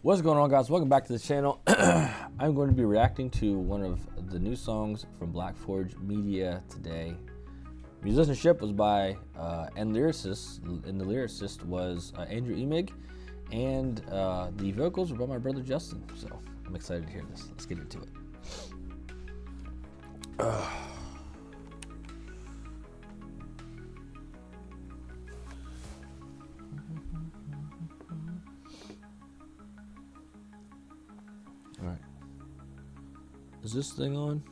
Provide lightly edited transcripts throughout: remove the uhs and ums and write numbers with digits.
What's going on, guys? Welcome back to the channel. I'm going to be reacting to one of the new songs from Black Forge Media today. Musicianship was by and the lyricist was Andrew Emig, and the vocals were by my brother Justin. So I'm excited to hear this. Let's get into it. All right. Is this thing on?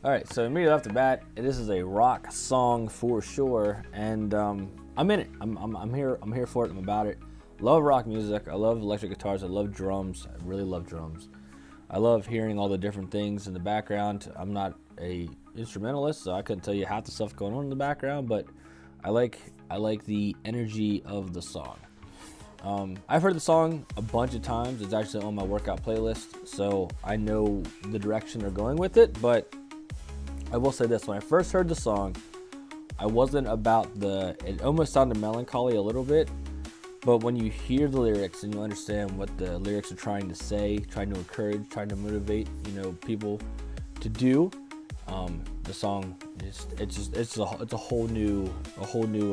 All right, so immediately off the bat, this is a rock song for sure, and I'm in it. I'm here. I'm here for it. I'm about it. Love rock music. I love electric guitars. I love drums. I really love drums. I love hearing all the different things in the background. I'm not a instrumentalist, so I couldn't tell you half the stuff going on in the background, but I like the energy of the song. I've heard the song a bunch of times. It's actually on my workout playlist, so I know the direction they're going with it, but I will say this, when I first heard the song, I wasn't about it almost sounded melancholy a little bit, but when you hear the lyrics and you understand what the lyrics are trying to say, trying to encourage, trying to motivate, people to do, the song it's a whole new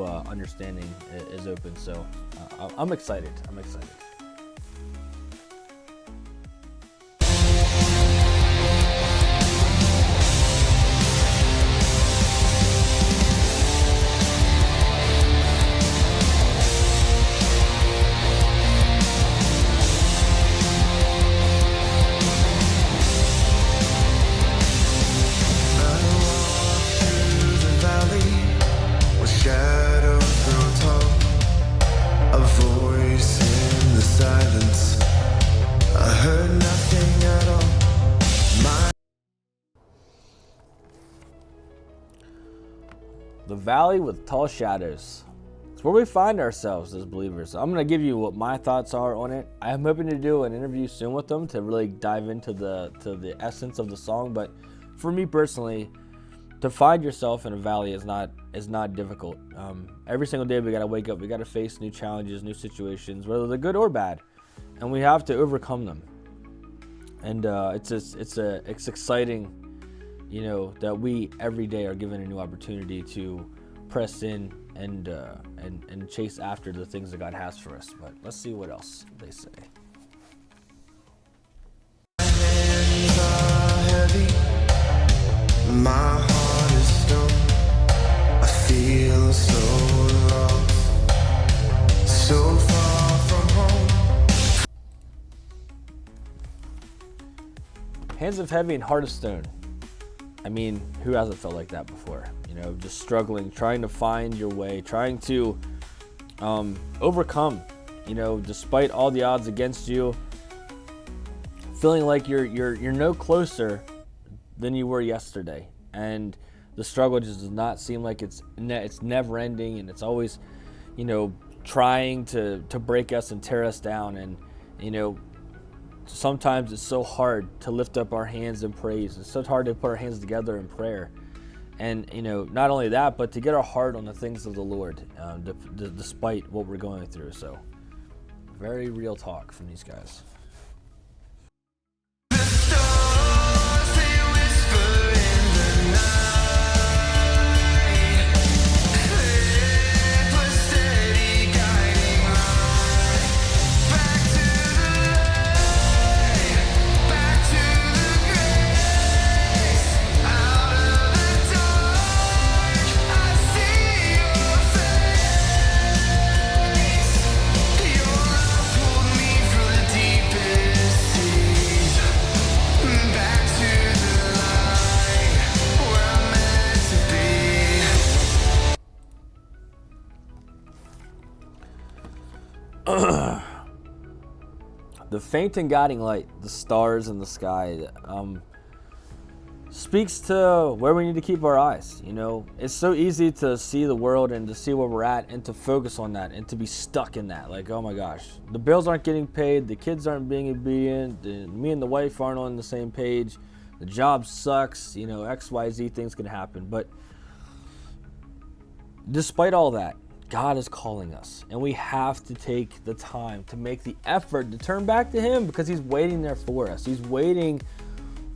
understanding is open. So I'm excited. The valley with tall shadows. It's where we find ourselves as believers. I'm going to give you what my thoughts are on it. I'm hoping to do an interview soon with them to really dive into the essence of the song. But for me personally, to find yourself in a valley is not difficult. Every single day we got to wake up. We got to face new challenges, new situations, whether they're good or bad, and we have to overcome them. And it's exciting. That we every day are given a new opportunity to press in and chase after the things that God has for us. But let's see what else they say. Hands are heavy, my heart is stone. I feel so lost, so far from home. Hands of heavy and heart of stone. I mean, who hasn't felt like that before? Just struggling, trying to find your way, trying to overcome, despite all the odds against you, feeling like you're no closer than you were yesterday. And the struggle just does not seem like it's never ending, and it's always, trying to break us and tear us down. And, sometimes it's so hard to lift up our hands in praise. It's so hard to put our hands together in prayer. And, not only that, but to get our heart on the things of the Lord, despite what we're going through. So, very real talk from these guys. Your love pulled me through the deep the faint and guiding light, the stars in the sky, speaks to where we need to keep our eyes. You know, it's so easy to see the world and to see where we're at and to focus on that and to be stuck in that. Like, oh my gosh, the bills aren't getting paid, the kids aren't being obedient, me and the wife aren't on the same page, the job sucks, you know, XYZ things can happen. But despite all that, God is calling us, and we have to take the time to make the effort to turn back to Him, because He's waiting there for us. He's waiting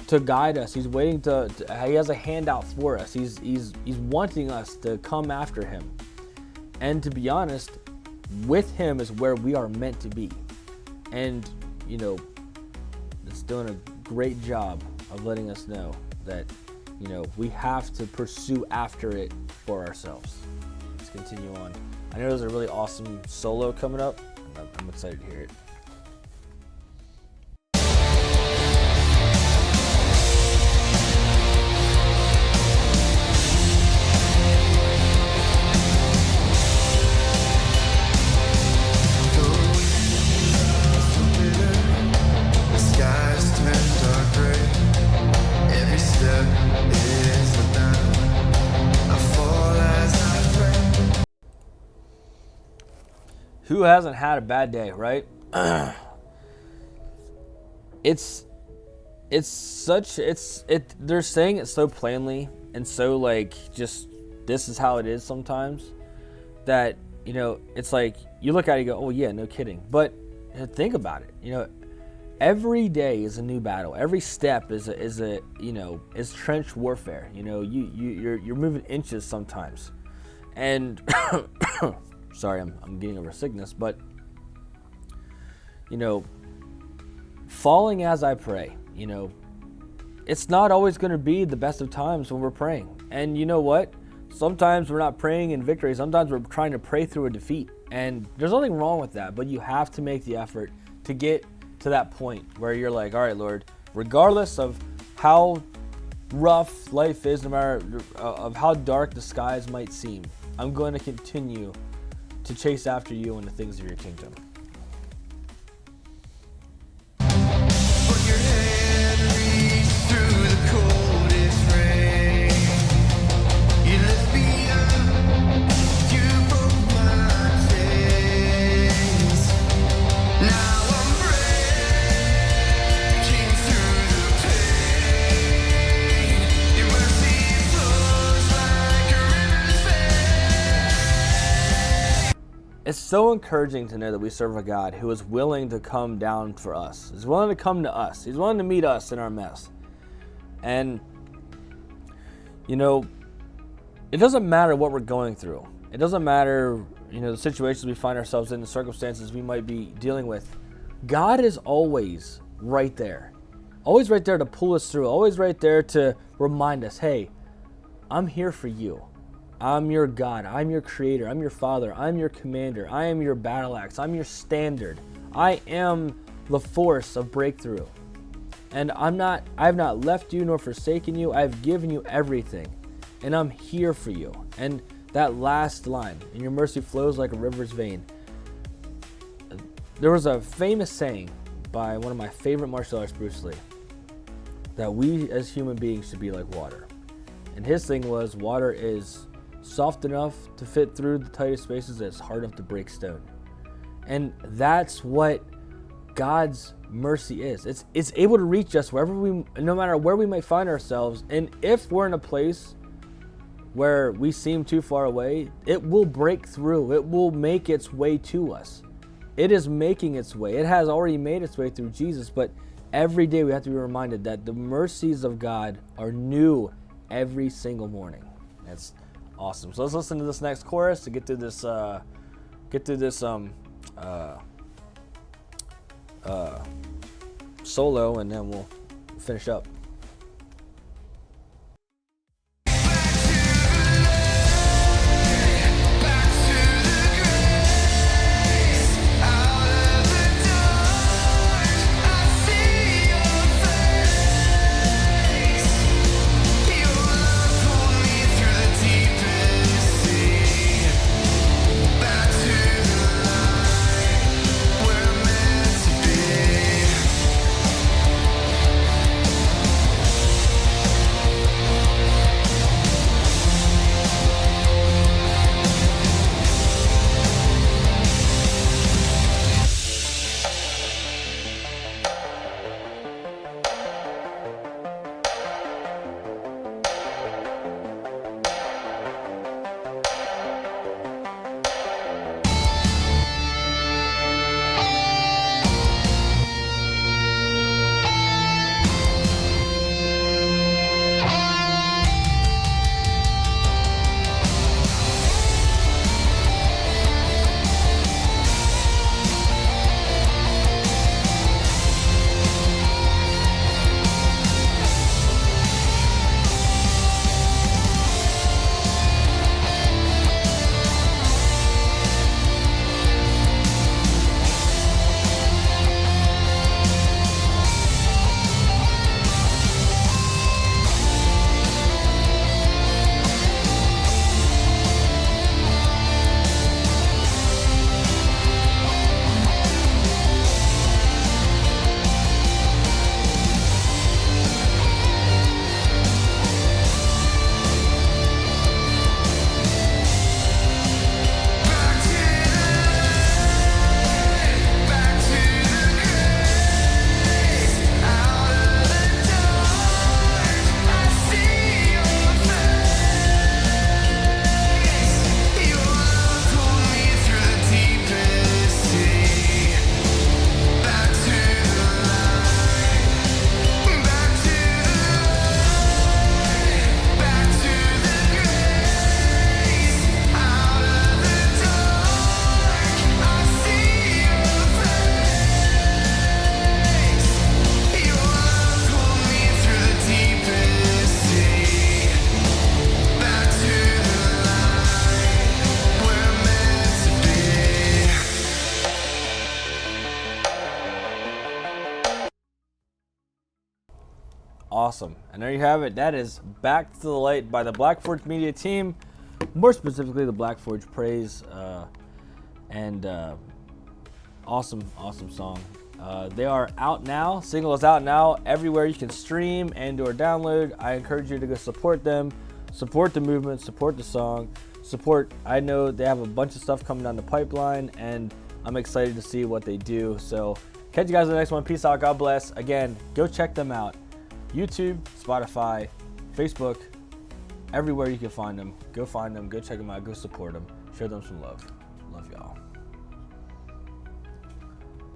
to guide us. He's waiting to He has a handout for us. He's wanting us to come after Him. And to be honest, with Him is where we are meant to be. And, you know, it's doing a great job of letting us know that, you know, we have to pursue after it for ourselves. Let's continue on. I know there's a really awesome solo coming up, and I'm excited to hear it. Who hasn't had a bad day, right? They're saying it so plainly and so like just this is how it is sometimes that, you know, it's like you look at it and go, oh yeah, no kidding. But think about it, you know, every day is a new battle. Every step is trench warfare. You know, you're moving inches sometimes. And sorry, I'm getting over sickness, but, you know, falling as I pray, you know, it's not always going to be the best of times when we're praying. And you know what? Sometimes we're not praying in victory. Sometimes we're trying to pray through a defeat. And there's nothing wrong with that, but you have to make the effort to get to that point where you're like, all right, Lord, regardless of how rough life is, no matter of how dark the skies might seem, I'm going to continue to chase after you and the things of your kingdom. It's so encouraging to know that we serve a God who is willing to come down for us. He's willing to come to us. He's willing to meet us in our mess. And, you know, it doesn't matter what we're going through. It doesn't matter, you know, the situations we find ourselves in, the circumstances we might be dealing with. God is always right there. Always right there to pull us through. Always right there to remind us, hey, I'm here for you. I'm your God. I'm your creator. I'm your father. I'm your commander. I am your battle axe. I'm your standard. I am the force of breakthrough. And I have not left you nor forsaken you. I've given you everything. And I'm here for you. And that last line, and your mercy flows like a river's vein. There was a famous saying by one of my favorite martial artists, Bruce Lee, that we as human beings should be like water. And his thing was, water is soft enough to fit through the tightest spaces, it's hard enough to break stone. And that's what God's mercy is. It's able to reach us no matter where we might find ourselves. And if we're in a place where we seem too far away, it will break through. It will make its way to us. It is making its way. It has already made its way through Jesus, but every day we have to be reminded that the mercies of God are new every single morning. That's awesome. So let's listen to this next chorus to get through this solo, and then we'll finish up. Where I'm meant to be. awesome. And there you have it. That is Back to the Light by the Black Forge Media team, more specifically the Black Forge Praise, and awesome song. They are out now. Single is out now everywhere you can stream and or download. I encourage you to go support them, support the movement, support the song, support. I know they have a bunch of stuff coming down the pipeline, and I'm excited to see what they do. So catch you guys in the next one. Peace out. God bless. Again, go check them out. YouTube, Spotify, Facebook, everywhere you can find them. Go find them. Go check them out. Go support them. Show them some love. Love y'all.